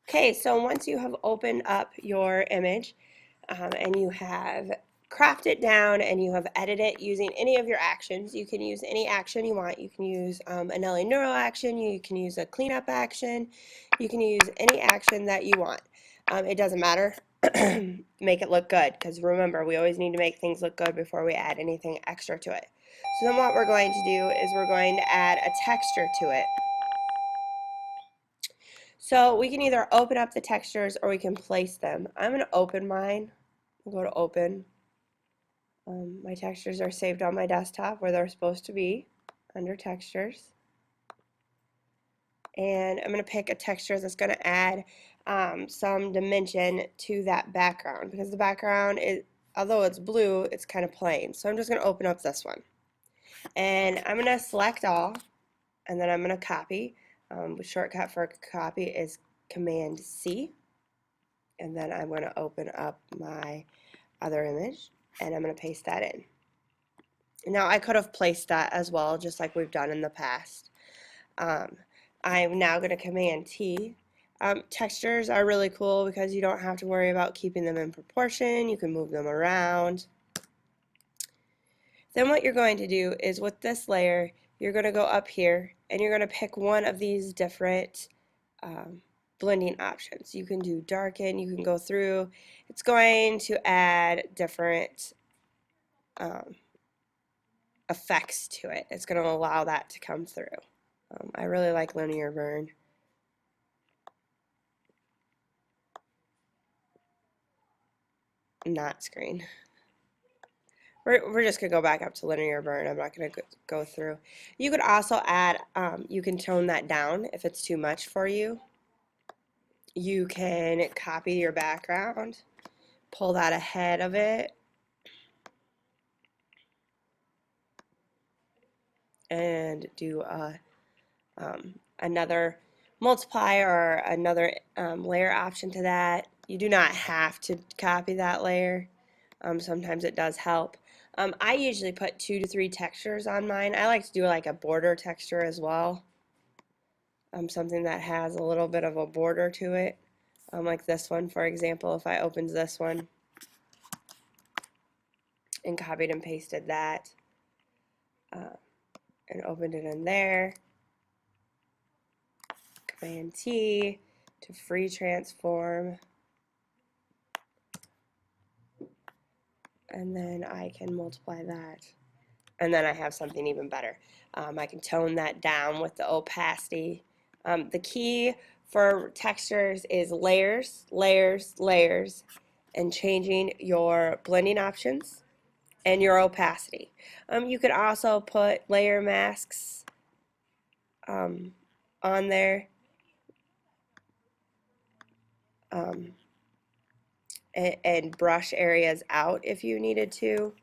Okay, so once you have opened up your image and you have cropped it down and you have edited it using any of your actions, you can use any action you want. You can use an LA Neuro action, you can use a cleanup action, you can use any action that you want. It doesn't matter. Make it look good, because remember, we always need to make things look good before we add anything extra to it. So then what we're going to do is we're going to add a texture to it. So we can either open up the textures or we can place them. I'm going to open mine. I'll go to open. My textures are saved on my desktop where they're supposed to be, under textures. And I'm going to pick a texture that's going to add some dimension to that background, because the background is, although it's blue, it's kind of plain. So I'm just going to open up this one. And I'm going to select all, and then I'm going to copy. The shortcut for copy is Command C, and then I'm going to open up my other image and I'm going to paste that in. Now I could have placed that as well, just like we've done in the past. I'm now going to Command T. Textures are really cool because you don't have to worry about keeping them in proportion. You can move them around. Then what you're going to do is, with this layer, you're going to go up here and you're going to pick one of these different blending options. You can do darken, you can go through. It's going to add different effects to it. It's going to allow that to come through. I really like linear burn. Not screen. We're just going to go back up to linear burn. I'm not going to go through. You could also add, you can tone that down if it's too much for you. You can copy your background, pull that ahead of it, and do another multiply or another layer option to that. You do not have to copy that layer. Sometimes it does help. I usually put 2 to 3 textures on mine. I like to do like a border texture as well. Something that has a little bit of a border to it. Like this one, for example, if I opened this one and copied and pasted that and opened it in there, Command T to free transform, and then I can multiply that, and then I have something even better. I can tone that down with the opacity. The key for textures is layers, layers, layers, and changing your blending options and your opacity. You could also put layer masks on there. And brush areas out if you needed to.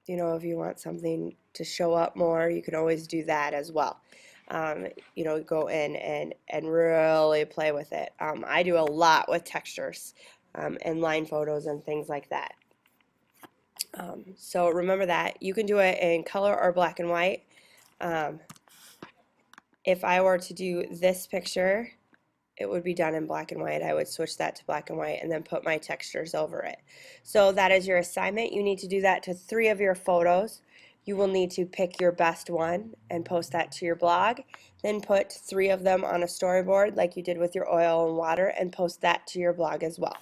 You know, if you want something to show up more, you can always do that as well. You know, go in and really play with it. I do a lot with textures and line photos and things like that. So remember that. You can do it in color or black and white. If I were to do this picture, it would be done in black and white. I would switch that to black and white and then put my textures over it. So that is your assignment. You need to do that to 3 of your photos. You will need to pick your best one and post that to your blog. Then put 3 of them on a storyboard like you did with your oil and water and post that to your blog as well.